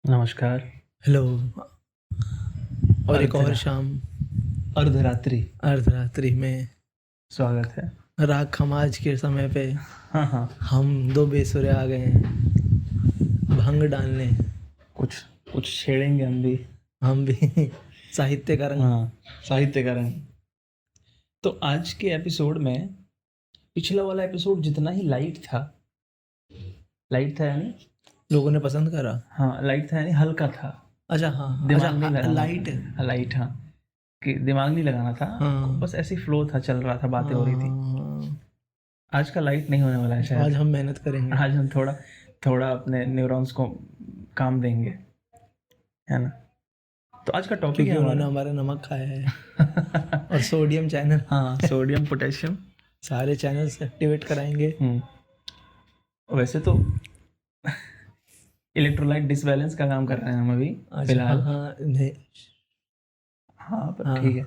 नमस्कार। हेलो। और एक और अर्धरा शाम अर्धरात्रि अर्धरात्रि में स्वागत है। राग खमाज के समय पे हाँ हाँ, हम दो बेसुरे आ गए हैं भंग डालने। कुछ कुछ छेड़ेंगे हम भी साहित्य का रंग। हाँ, साहित्य का रंग। तो आज के एपिसोड में पिछला वाला एपिसोड जितना ही लाइट था यानी लोगों ने पसंद करा। हाँ, लाइट था यानी हल्का था। अच्छा हाँ, दिमाग नहीं लगाना लाइट। था। लाइट, हाँ, कि दिमाग नहीं लगाना था। हाँ। बस ऐसे फ्लो था, चल रहा था, बातें हो रही थी। हाँ, आज का लाइट नहीं होने वाला है आज शायद। हम मेहनत करेंगे। आज हम थोड़ा थोड़ा अपने न्यूरॉन्स को काम देंगे, है ना। तो आज का टॉपिक क्योंकि है उन्होंने हमारा हमारा नमक खाया है और सोडियम चैनल। हाँ, सोडियम पोटेशियम सारे चैनल्स एक्टिवेट कराएंगे। वैसे तो इलेक्ट्रोलाइट डिसबैलेंस का काम कर रहे हैं हम अभी अच्छा फिलहाल। हाँ नहीं। हाँ, पर हाँ। ठीक है।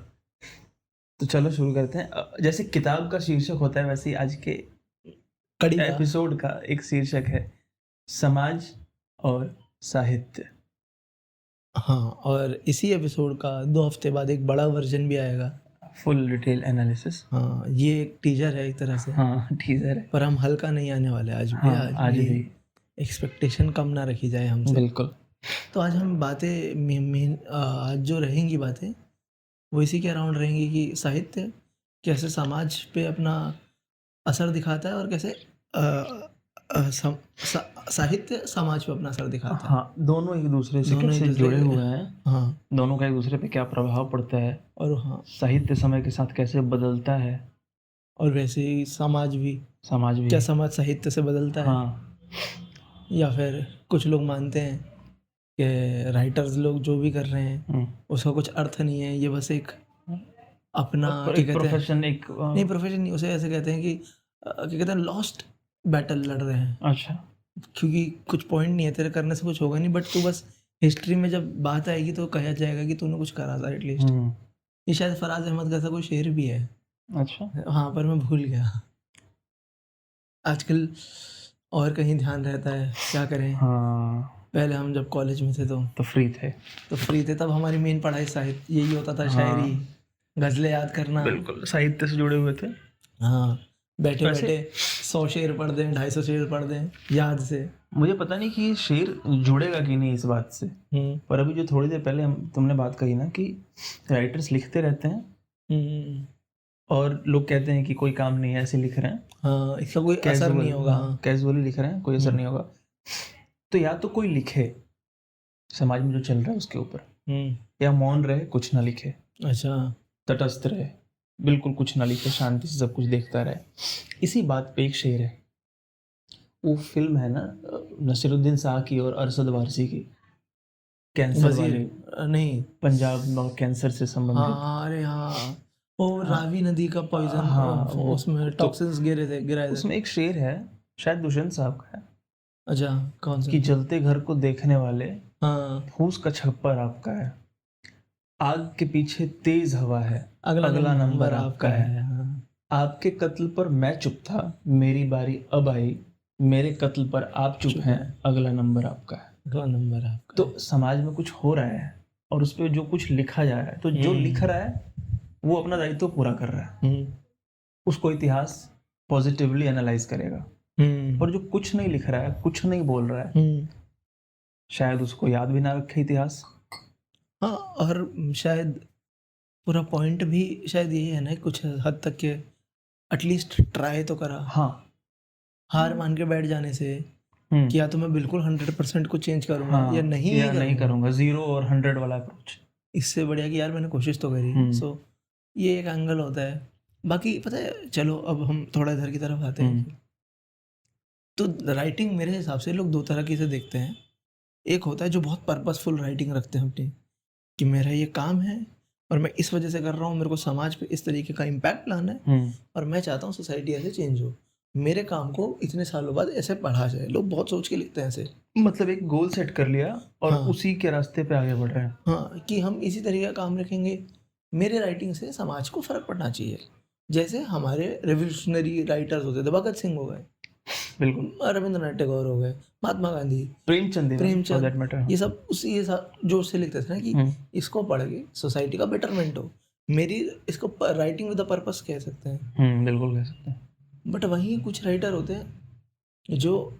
तो चलो शुरू करते हैं। जैसे किताब का शीर्षक होता है वैसे ही आज के कड़ी का। एपिसोड का एक शीर्षक है समाज और साहित्य। हाँ, और इसी एपिसोड का 2 हफ्ते बाद एक बड़ा वर्जन भी आएगा। Full detail analysis. हाँ, ये एक टीजर है एक तरह से। हाँ, टीजर है। पर हम हल्का नहीं आने वाले आज भी। हाँ, आज भी एक्सपेक्टेशन कम ना रखी जाए हमसे। बिल्कुल। तो आज हम बातें मेन आज जो रहेंगी बातें वो इसी के अराउंड रहेंगी कि साहित्य कैसे समाज पे अपना असर दिखाता है और कैसे साहित्य समाज पे अपना असर दिखाता है। हाँ, दोनों एक दूसरे से दोनों एक कैसे दूसरे जुड़े हुए हैं। हाँ, दोनों का एक दूसरे पे क्या प्रभाव पड़ता है। और हाँ, साहित्य समय के साथ कैसे बदलता है। और वैसे ही समाज भी। समाज भी। क्या समाज साहित्य से बदलता है? हाँ, या फिर कुछ लोग मानते हैं कि राइटर्स लोग जो भी कर रहे हैं उसका कुछ अर्थ नहीं है, ये बस एक अपना पर क्या एक कहते हैं, प्रोफेशन, एक नहीं प्रोफेशन नहीं, उसे ऐसे कहते हैं कि क्या कहते हैं, लॉस्ट बैटल लड़ रहे हैं। अच्छा, क्योंकि कुछ पॉइंट नहीं है, तेरे करने से कुछ होगा नहीं, बट तू बस हिस्ट्री में जब बात आएगी तो कहा जाएगा कि तूने कुछ करा था एटलीस्ट। ये शायद फराज अहमद का ऐसा कोई शेर भी है। अच्छा, हाँ, पर मैं भूल गया आजकल। और कहीं ध्यान रहता है, क्या करें। हाँ, पहले हम जब कॉलेज में थे तो फ्री थे। तब हमारी मेन पढ़ाई साहित्य यही होता था। हाँ, शायरी, गज़लें याद करना। बिल्कुल साहित्य से जुड़े हुए थे। हाँ, बैठे वैसे बैठे 100 शेर पढ़ दें, 250 शेर पढ़ दें याद से। मुझे पता नहीं कि ये शेर जुड़ेगा कि नहीं इस बात से। पर अभी जो थोड़ी देर पहले तुमने बात कही ना कि राइटर्स लिखते रहते हैं और लोग कहते हैं कि कोई काम नहीं है, ऐसे लिख रहे हैं। हाँ, इसका कोई असर नहीं होगा। हाँ। कैजुअली लिख रहे हैं, कोई असर नहीं होगा। तो या तो कोई लिखे समाज में जो चल रहा है उसके ऊपर, या मौन रहे, कुछ ना लिखे, अच्छा, तटस्थ रहे, बिल्कुल कुछ ना लिखे, शांति से सब कुछ देखता रहे। इसी बात पे एक शेर है, वो फिल्म है ना नसीरुद्दीन शाह की और अरशद वारसी की, कैंसर वजीर वाली, नहीं। पंजाब में कैंसर से संबंधित। हाँ, अरे हाँ, वो हाँ, रावी नदी का पॉइजन। हाँ, वो उसमें तो टॉक्सिन्स गिराए थे। उसमें एक शेर है, शायद दुष्यंत साहब का है, अच्छा, कौन सा? कि जलते घर को देखने वाले हाँ, फूस का छप्पर आपका है, आग के पीछे तेज हवा है, अगला नंबर आपका है। हाँ। आपके कत्ल पर मैं चुप था, मेरी बारी अब आई, मेरे कत्ल पर आप चुप हैं, अगला नंबर आपका है। अगला नंबर आपका तो समाज में कुछ हो रहा है और उस पर जो कुछ लिखा जा रहा है, तो जो लिख रहा है वो अपना दायित्व पूरा कर रहा है, उसको इतिहास पॉजिटिवली एनालाइज करेगा। और जो कुछ नहीं लिख रहा है, कुछ नहीं बोल रहा है, शायद उसको याद भी ना रखे इतिहास। हाँ, और शायद पूरा पॉइंट भी शायद यही है ना, कुछ हद तक के एटलीस्ट ट्राई तो करा। हाँ, हार मान के बैठ जाने से कि या तो मैं बिल्कुल 100% को चेंज करूंगा, हाँ, या नहीं करूंगा 0 और 100 वाला अप्रोच। इससे बढ़िया कि यार मैंने कोशिश तो करी। सो ये एक एंगल होता है। बाकी पता है, चलो अब हम थोड़ा इधर की तरफ आते हैं। तो राइटिंग मेरे हिसाब से लोग 2 तरह की से देखते हैं। एक होता है जो बहुत पर्पसफुल राइटिंग रखते हैं अपनी, कि मेरा ये काम है और मैं इस वजह से कर रहा हूँ, मेरे को समाज पे इस तरीके का इम्पैक्ट लाना है और मैं चाहता हूँ सोसाइटी ऐसे चेंज हो, मेरे काम को इतने सालों बाद ऐसे पढ़ा जाए। लोग बहुत सोच के लिखते हैं ऐसे, मतलब एक गोल सेट कर लिया और हाँ, उसी के रास्ते पे आगे बढ़ रहे हैं। हाँ, कि हम इसी तरीके का काम रखेंगे, मेरे राइटिंग से समाज को फ़र्क पड़ना चाहिए। जैसे हमारे रेवोल्यूशनरी राइटर्स होते थे, भगत सिंह हो गए, बिल्कुल। रविंद्रनाथ टैगोर हो गए, महात्मा गांधी, प्रेमचंद प्रेमचंद, दैट मैटर। ये सब उसी जो उससे लिखते थे ना कि इसको पढ़ के सोसाइटी का बेटरमेंट हो। मेरी इसको राइटिंग विद द पर्पस कह सकते हैं। बिल्कुल कह सकते हैं। बट वहीं कुछ राइटर होते हैं जो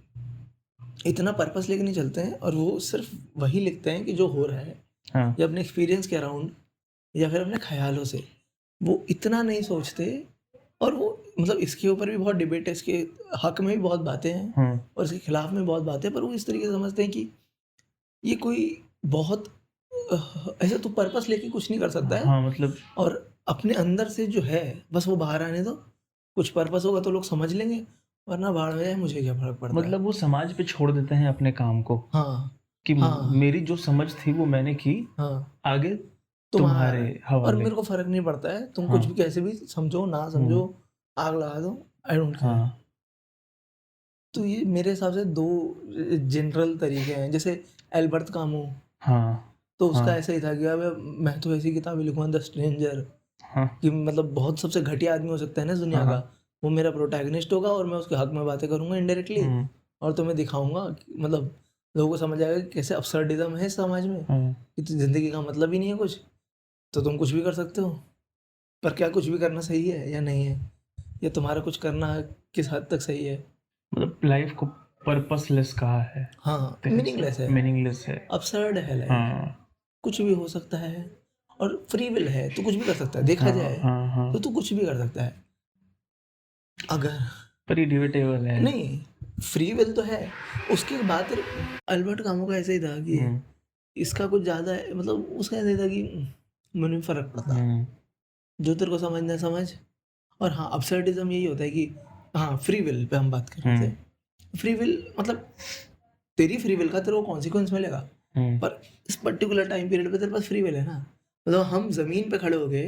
इतना पर्पस लेके नहीं चलते हैं और वो सिर्फ वही लिखते हैं कि जो हो रहा है हाँ। या अपने एक्सपीरियंस के अराउंड या फिर अपने ख्यालों से, वो इतना नहीं सोचते। और वो मतलब इसके ऊपर भी बहुत डिबेट है, इसके हक में भी बहुत बातें हैं और इसके खिलाफ में बहुत बातें हैं, पर वो इस तरीके से समझते हैं कि ये कोई बहुत ऐसा तो पर्पस लेके कुछ नहीं कर सकता है। हाँ, मतलब और अपने अंदर से जो है बस वो बाहर आने दो, कुछ पर्पस होगा तो लोग समझ लेंगे, वरना बाहर में जाए मुझे क्या फर्क पड़ता है। मतलब वो समाज पे छोड़ देते हैं अपने काम को। हाँ कि हाँ मेरी जो समझ थी वो मैंने की, हाँ आगे तुम्हारे तुम्हारे और हवाले। मेरे को फर्क नहीं पड़ता है, तुम हाँ। कुछ भी कैसे भी समझो ना समझो, आग लगा दो, आई डोंट केयर। हाँ। तो ये मेरे हिसाब से दो जनरल तरीके हैं। जैसे एल्बर्ट कामू, हाँ। तो उसका हाँ। ऐसा ही था कि अब मैं तो ऐसी किताबें लिखूंगा द स्ट्रेंजर, हाँ। कि मतलब बहुत सबसे घटिया आदमी हो सकता है ना दुनिया का, वो मेरा प्रोटैगनिस्ट होगा और मैं उसके हक में बातें करूंगा इनडायरेक्टली, और तुम्हें दिखाऊंगा मतलब लोगों को समझ आएगा कि कैसे अपसर्डिज्म है समाज में, कि तो जिंदगी का मतलब ही नहीं है कुछ, तो तुम कुछ भी कर सकते हो। पर क्या कुछ भी करना सही है या नहीं है, या तुम्हारा कुछ करना किस हद तक सही है? मतलब लाइफ को पर्पसलेस कहा है। हाँ, मीनिंगलेस है, मीनिंगलेस है। अपसर्ड है लाइफ। हाँ। कुछ भी हो सकता है और फ्री विल है तो कुछ भी कर सकता है, देखा हाँ। जाए हाँ। हाँ। तो तू कुछ भी कर सकता है अगर पर ये डिबेटेबल है। नहीं, फ्री विल तो है। उसके बाद अल्बर्ट कामू का ऐसा ही था कि इसका कुछ ज़्यादा है, मतलब उसका ऐसा ही था कि मुझे नहीं फर्क पड़ता, जो तेरे को समझना है समझ। और हाँ, अपसर्डिज्म यही होता है कि हाँ, फ्री विल पे हम बात कर रहे थे। फ्री विल मतलब तेरी फ्री विल का तेरे को कॉन्सिक्वेंस मिलेगा, पर इस पर्टिकुलर टाइम पीरियड पे तेरे पास फ्री विल है ना। मतलब हम ज़मीन पे खड़े होके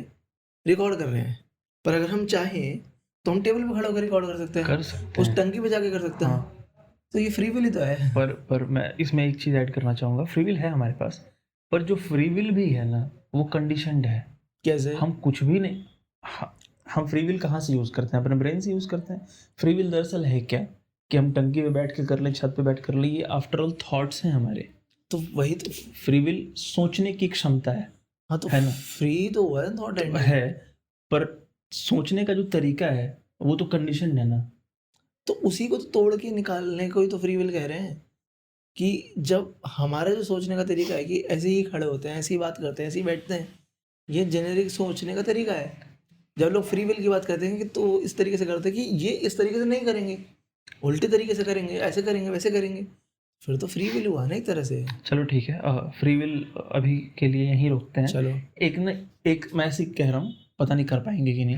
रिकॉर्ड कर रहे हैं, पर अगर हम चाहें तो हम टेबल पे खड़े होकर रिकॉर्ड कर सकते हैं, उस टंकी पे जाके कर सकते हैं। तो ये फ्री विल ही तो है। पर मैं इसमें एक चीज़ ऐड करना चाहूँगा। फ्री विल है हमारे पास, पर जो फ्री विल भी है ना वो कंडीशनड है। कैसे? हम कुछ भी नहीं, हम फ्री विल कहाँ से यूज़ करते हैं? अपने ब्रेन से यूज़ करते हैं। फ्री विल दरअसल है क्या कि हम टंकी पे बैठ के कर लें, छत पे बैठ कर लें, ये आफ्टर ऑल थॉट्स हैं हमारे। तो वही तो फ्री विल सोचने की क्षमता है। हाँ, तो है ना? फ्री तो हुआ है थॉट है, पर सोचने का जो तरीका है वो तो कंडीशन है ना। तो उसी को तो तोड़ के निकालने को ही तो फ्री विल कह रहे हैं, कि जब हमारा जो सोचने का तरीका है कि ऐसे ही खड़े होते हैं, ऐसे ही बात करते हैं, ऐसे ही बैठते हैं, ये जेनेरिक सोचने का तरीका है। जब लोग फ्री विल की बात करते हैं कि तो इस तरीके से करते हैं कि ये इस तरीके से नहीं करेंगे, उल्टे तरीके से करेंगे, ऐसे करेंगे, वैसे करेंगे, फिर तो फ्री विल हुआ ना एक तरह से। चलो ठीक है, फ्री विल अभी के लिए यहीं रोकते हैं। चलो एक मैं ऐसे कह रहा हूँ, पता नहीं कर पाएंगे कि नहीं,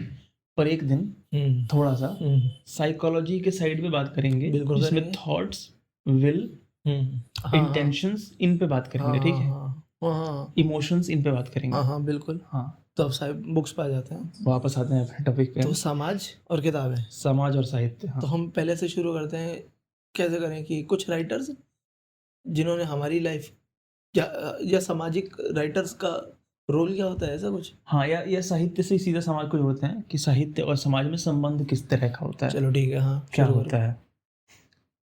पर एक दिन थोड़ा सा साइकोलॉजी के साइड पे बात करेंगे, बिल्कुल जिसमें करेंगे। थॉट्स, विल, इंटेंशंस इन पे बात करेंगे। ठीक है, हाँ इमोशंस इन पे बात करेंगे। हाँ हाँ बिल्कुल। हाँ, तो अब साहब बुक्स पे आ जाते हैं, वापस आते हैं अपने टॉपिक पे। तो समाज और किताबें, समाज और साहित्य। हाँ। तो हम पहले से शुरू करते हैं। कैसे करें कि कुछ राइटर्स जिन्होंने हमारी लाइफ या सामाजिक राइटर्स का रोल क्या होता है, ऐसा कुछ। हाँ, या साहित्य से सीधा समाज को जोड़ते हैं कि साहित्य और समाज में संबंध किस तरह का होता है। चलो ठीक है, हाँ क्या होता है।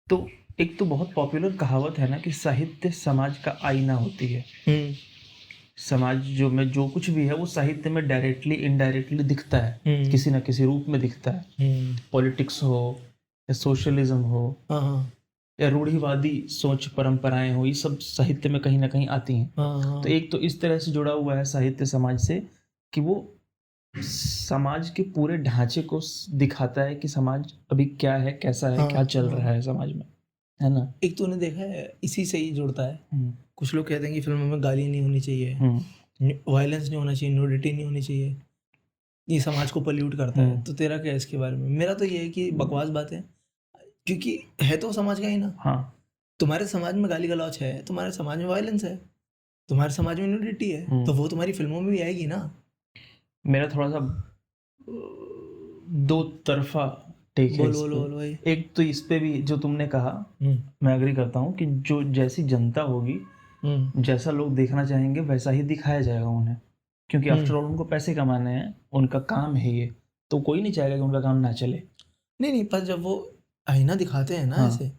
तो एक तो बहुत पॉपुलर कहावत है ना कि साहित्य समाज का आईना होती है। समाज जो कुछ भी है वो साहित्य में डायरेक्टली इनडायरेक्टली दिखता है, किसी ना किसी रूप में दिखता है। पॉलिटिक्स हो या सोशलिज्म हो या रूढ़िवादी सोच परंपराएं हो, ये सब साहित्य में कहीं ना कहीं आती हैं। तो एक तो इस तरह से जुड़ा हुआ है साहित्य समाज से कि वो समाज के पूरे ढांचे को दिखाता है कि समाज अभी क्या है, कैसा है, क्या चल रहा है समाज में, है ना। एक तो उन्हें देखा है, इसी से ही जुड़ता है। कुछ लोग कहते हैं कि फिल्मों में गाली नहीं होनी चाहिए, वायलेंस नहीं होना चाहिए, न्यूडिटी नहीं होनी चाहिए, ये समाज को पल्यूट करता है। तो तेरा क्या है इसके बारे में? मेरा तो ये है कि बकवास बात है, क्योंकि है तो समाज का ही ना। हाँ, तुम्हारे समाज में गाली गलौच है, तुम्हारे समाज में वायलेंस है, तुम्हारे समाज में न्यूडिटी है, तो वो तुम्हारी फिल्मों में भी आएगी ना। मेरा थोड़ा सा दो तरफा टेक है। बोल भाई। एक तो इस पे भी जो तुमने कहा मैं एग्री करता हूँ कि जो जैसी जनता होगी, जैसा लोग देखना चाहेंगे वैसा ही दिखाया जाएगा उन्हें, क्योंकि आफ्टर ऑल उनको पैसे कमाने हैं, उनका काम है ये, तो कोई नहीं चाहेगा कि उनका काम ना चले। नहीं, पर जब वो आईना दिखाते हैं ना हाँ। ऐसे,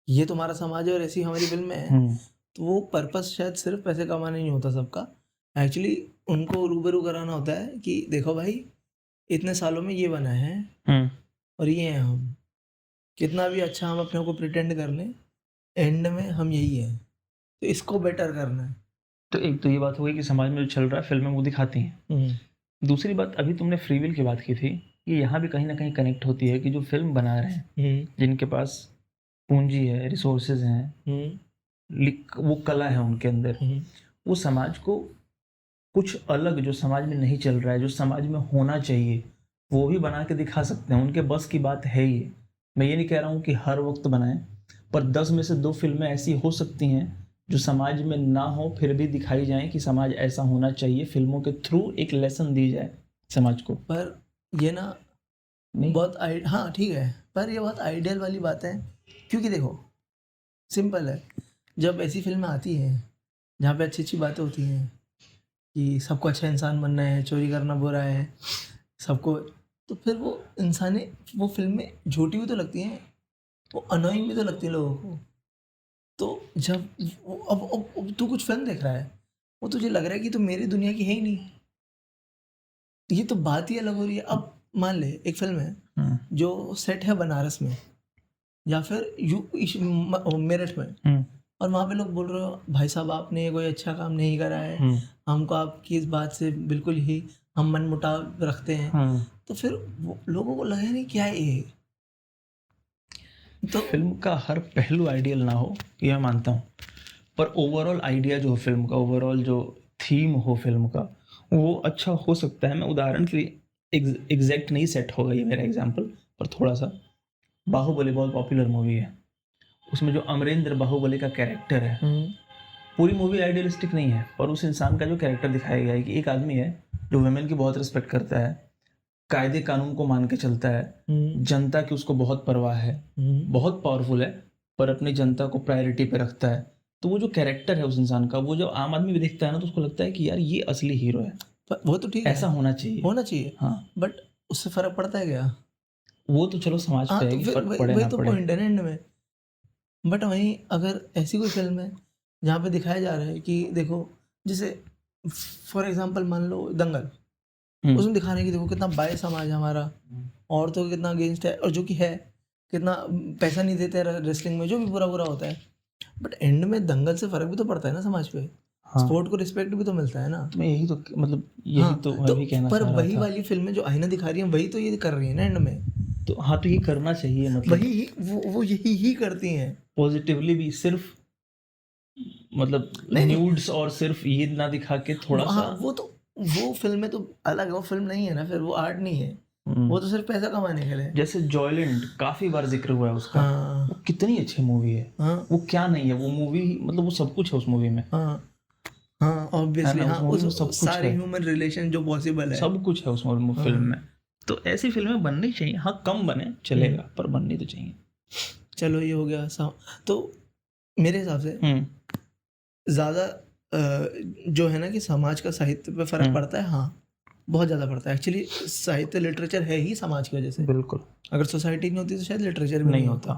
ये तुम्हारा समाज है और ऐसी हमारी फिल्में हैं, तो वो पर्पस शायद सिर्फ पैसे कमाना नहीं होता सबका, एक्चुअली उनको रूबरू कराना होता है कि देखो भाई इतने सालों में ये बना है और ये हैं हम, कितना भी अच्छा हम अपने को प्रिटेंड कर लें, एंड में हम यही हैं, तो इसको बेटर करना है। तो एक तो ये बात हो गई कि समाज में जो चल रहा है फिल्में वो दिखाती हैं। दूसरी बात, अभी तुमने फ्री विल की बात की थी, ये यहाँ भी कहीं ना कहीं कनेक्ट होती है कि जो फिल्म बना रहे हैं, जिनके पास पूंजी है, रिसोर्सेज हैं, वो कला है उनके अंदर, वो समाज को कुछ अलग जो समाज में नहीं चल रहा है, जो समाज में होना चाहिए, वो भी बना के दिखा सकते हैं। उनके बस की बात है ये। मैं ये नहीं कह रहा हूँ कि हर वक्त बनाएं, पर 10 में से 2 फिल्में ऐसी हो सकती हैं जो समाज में ना हो फिर भी दिखाई जाए कि समाज ऐसा होना चाहिए, फिल्मों के थ्रू एक लेसन दी जाए समाज को। पर ये ना नहीं, बहुत हाँ ठीक है, पर ये बहुत आइडियल वाली बात है, क्योंकि देखो सिंपल है, जब ऐसी फिल्में आती हैं जहाँ पे अच्छी अच्छी बातें होती हैं कि सबको अच्छा इंसान बनना है, चोरी करना बुरा है सबको, तो फिर वो इंसानी वो फिल्में झूठी भी तो लगती हैं, वो अनोइंग भी तो लगती है लोगों को। तो जब अब तू कुछ फिल्म देख रहा है, वो तुझे लग रहा है कि तो मेरी दुनिया की है ही नहीं, ये तो बात ही अलग हो रही है। अब मान ले एक फिल्म है जो सेट है बनारस में या फिर मेरठ में, और वहाँ पे लोग बोल रहे हो भाई साहब आपने कोई अच्छा काम नहीं करा है, हमको आपकी इस बात से बिल्कुल ही हम मन मुटाव रखते हैं, तो फिर लोगों को लगे नहीं क्या है ये। तो फिल्म का हर पहलू आइडियल ना हो ये मैं मानता हूँ, पर ओवरऑल आइडिया जो हो फिल्म का, ओवरऑल जो थीम हो फिल्म का, वो अच्छा हो सकता है। मैं उदाहरण के लिए एग्जैक्ट नहीं सेट होगा ये मेरा एग्जांपल, पर थोड़ा सा, बाहुबली बहुत पॉपुलर मूवी है, उसमें जो अमरेंद्र बाहुबली का कैरेक्टर है, पूरी मूवी आइडियलिस्टिक नहीं है, पर उस इंसान का जो कैरेक्टर दिखाया गया है कि एक आदमी है जो वुमेन की बहुत रिस्पेक्ट करता है, कायदे कानून को मान के चलता है, जनता की उसको बहुत परवाह है, बहुत पावरफुल है, पर अपनी जनता को प्रायोरिटी पे रखता है। तो वो जो कैरेक्टर है उस इंसान का, वो जब आम आदमी भी देखता है ना तो उसको लगता है कि यार ये असली हीरो है। वो तो ठीक है, ऐसा होना चाहिए। हाँ, बट उससे फर्क पड़ता है क्या? वो तो चलो समाज पे है कि फर्क पड़े ना तो पड़े। पॉइंट है ना एंड में। बट वहीं अगर ऐसी कोई फिल्म है जहाँ पे दिखाया जा रहा है कि देखो, जैसे फॉर एग्जांपल मान लो दंगल, उसमें दिखा रहे हैं कि देखो कितना बाय समाज है हमारा, औरतों को कितना अगेंस्ट है, और जो कि है कितना पैसा नहीं देते रेसलिंग में, जो भी बुरा बुरा होता है, बट एंड में दंगल से फर्क भी तो पड़ता है ना समाज पे। हाँ, स्पोर्ट को रिस्पेक्ट भी तो मिलता है ना। तो मैं यही तो मतलब यही हाँ, तो मैं भी कहना चाह रहा था। पर वही वाली फिल्में जो आईना दिखा रही हैं वही तो ये कर रही है ना एंड में। तो हाँ, तो ये करना चाहिए, मतलब वही वो यही ही करती हैं पॉजिटिवली भी, सिर्फ मतलब न्यूड्स और सिर्फ ये ना दिखा के थोड़ा सा। वो फिल्में तो अलग है, वो फिल्म नहीं है ना, फिर वो आर्ट नहीं है, वो तो सिर्फ पैसा कमाने के लिए। जैसे जॉयलैंड काफी बार जिक्र हुआ है उसका। हाँ, वो कितनी अच्छी मूवी है। हाँ, वो क्या नहीं है वो मूवी, मतलब वो सब कुछ है उस मूवी में। हाँ ऑब्वियसली, हाँ, उस सब कुछ सारे ह्यूमन रिलेशन जो पॉसिबल है, सब कुछ है उस फिल्म में। तो ऐसी फिल्में बननी चाहिए। हाँ, कम बने चलेगा, पर बननी तो चाहिए। चलो ये हो गया। तो मेरे हिसाब से ज़्यादा जो है ना कि समाज का साहित्य पे फर्क पड़ता है। हाँ, बहुत ज़्यादा पड़ता है एक्चुअली। साहित्य लिटरेचर है ही समाज की वजह से। बिल्कुल, अगर सोसाइटी नहीं होती तो शायद लिटरेचर भी नहीं होता।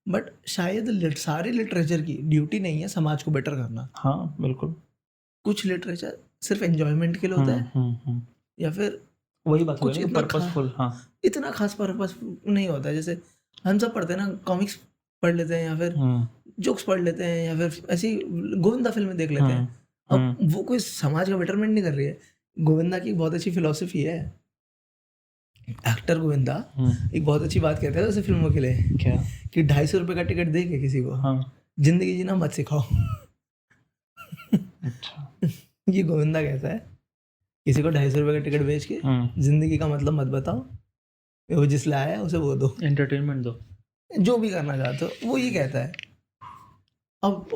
बट शायद सारे लिटरेचर की ड्यूटी नहीं है समाज को बेटर करना। हाँ बिल्कुल, कुछ लिटरेचर सिर्फ एंजॉयमेंट के लिए होता है, या फिर वही बात कुछ इतना पर्पसफुल, हाँ, इतना खास पर्पस नहीं होता है। जैसे हम सब पढ़ते हैं ना, कॉमिक्स पढ़ लेते हैं या फिर जोक्स पढ़ लेते हैं या फिर ऐसी गोविंदा फिल्में देख लेते हैं। अब वो कोई समाज का बेटरमेंट नहीं कर रही है। गोविंदा की बहुत अच्छी फिलॉसफी है। एक्टर गोविंदा एक बहुत अच्छी बात कहता है वैसे फिल्मों के लिए, क्या कि 250 रुपये का टिकट दे के किसी को जिंदगी जीना मत सिखाओ। अच्छा, ये गोविंदा कहता है, किसी को 250 रुपये का टिकट बेच के जिंदगी का मतलब मत बताओ, वो जिस लाया है उसे वो दो, एंटरटेनमेंट दो, जो भी करना चाहते हो, वो ये कहता है। अब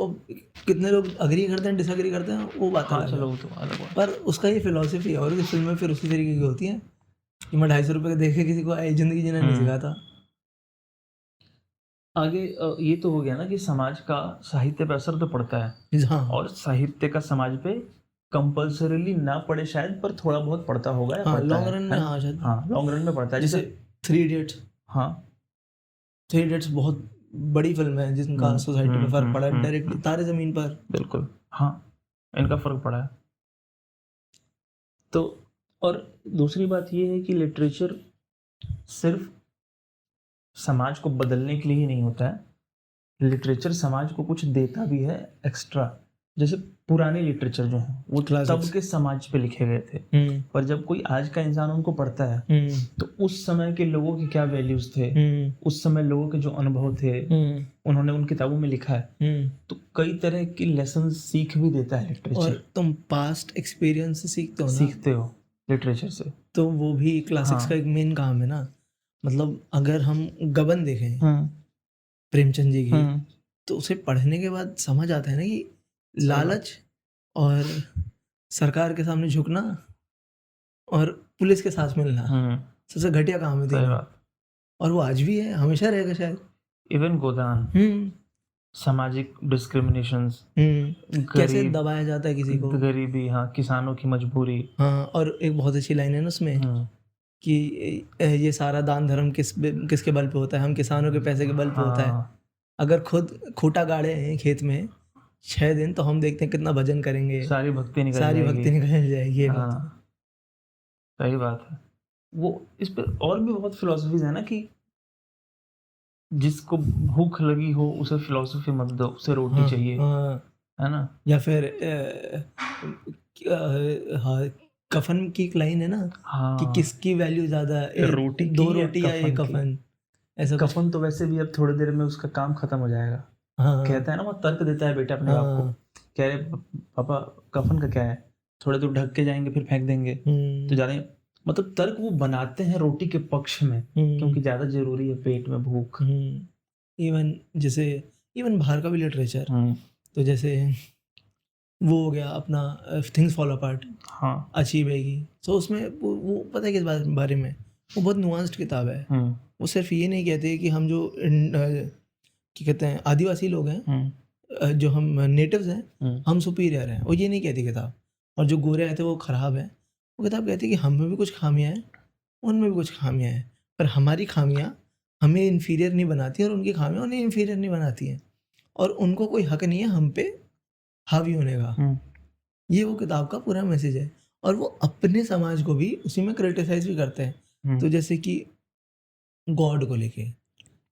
कितने लोग अग्री करते हैं, डिसअग्री करते हैं, वो बात अलग है, पर उसका ये फिलॉसफी है। और ये फिल्में फिर उसी तरीके की होती हैं कि मैं 250 रुपये का देख के किसी को जिंदगी जीना नहीं सिखाता। आगे ये तो हो गया ना कि समाज का साहित्य पे असर तो पड़ता है। हाँ, और साहित्य का समाज पे कंपल्सरीली ना पड़े शायद, पर थोड़ा बहुत पड़ता होगा। हाँ, लॉन्ग रन में, हाँ शायद, हाँ लॉन्ग रन में पड़ता है। जैसे 3 इडियट्स, हाँ थ्री इडियट्स बहुत बड़ी फिल्म है जिनका सोसाइटी पे फर्क पड़ा है डायरेक्टली तारे ज़मीन पर। बिल्कुल, हाँ, इनका फर्क पड़ा है। तो और दूसरी बात ये है कि लिटरेचर सिर्फ समाज को बदलने के लिए ही नहीं होता है, लिटरेचर समाज को कुछ देता भी है एक्स्ट्रा। जैसे पुराने लिटरेचर जो हैं वो तब के समाज पे लिखे गए थे, पर जब कोई आज का इंसान उनको पढ़ता है तो उस समय के लोगों के क्या वैल्यूज थे, उस समय लोगों के जो अनुभव थे उन्होंने उन किताबों में लिखा है, तो कई तरह की लेसन सीख भी देता है लिटरेचर। और तुम पास्ट एक्सपीरियंस से सीखते हो लिटरेचर से, तो वो भी क्लासिक्स का एक मेन काम है ना। मतलब अगर हम गबन देखें प्रेमचंद जी की, तो उसे पढ़ने के बाद समझ आता है ना कि लालच और सरकार के सामने झुकना और पुलिस के साथ मिलना सबसे घटिया काम है। और वो आज भी है, हमेशा रहेगा शायद। इवन गोदान, सामाजिक डिस्क्रिमिनेशंस, कैसे दबाया जाता है किसी को, गरीबी, हाँ, किसानों की मजबूरी। हाँ, और एक बहुत अच्छी लाइन है ना उसमें कि ये सारा दान धर्म किसके बल पे होता है, हम किसानों के पैसे के बल पे होता है। अगर खुद खूटा गाड़े हैं खेत में 6 दिन तो हम देखते हैं कितना भजन करेंगे, सारी भक्ति निकल जाएगी। सही बात है। वो इस पे और भी बहुत फिलॉसफीज है ना कि जिसको भूख लगी हो उसे फिलॉसफी मत दो, उसे रोटी चाहिए, है ना। या फिर कफन की एक लाइन है ना, कि किसकी वैल्यू ज्यादा है, रोटी, 2 रोटी या एक कफन। ऐसा कफन तो वैसे भी अब थोड़ी देर में उसका काम खत्म हो जाएगा। कहता है ना, वो तर्क देता है बेटा अपने बाप को, कह रहे पापा कफन का क्या है, थोड़े दूर ढक के जाएंगे फिर फेंक देंगे, तो ज्यादा मतलब तर्क वो बनाते हैं रोटी के पक्ष में, क्योंकि ज्यादा जरूरी है पेट में भूख। इवन बाहर का भी लिटरेचर, तो जैसे वो हो गया अपना थिंग्स फॉल अपार्ट, अचीवेगी। तो उसमें वो पता है किस बारे में, वो बहुत नुआंस्ड किताब है। वो सिर्फ ये नहीं कहते कि हम जो क्या कहते हैं आदिवासी लोग हैं, जो हम नेटिव्स हैं, हम सुपीरियर हैं, वो ये नहीं कहती किताब। और जो गोरे आए थे वो ख़राब है। वो किताब कहती है कि हम में भी कुछ खामियां हैं, उनमें भी कुछ खामियां हैं, पर हमारी खामियां हमें इन्फीरियर नहीं बनाती और उनकी खामियां उन्हें इन्फीरियर नहीं बनाती हैं, और उनको कोई हक नहीं है हम पे हावी होने का। ये वो किताब का पूरा मैसेज है। और वो अपने समाज को भी उसी में क्रिटिसाइज भी करते हैं। तो जैसे कि गॉड को लेके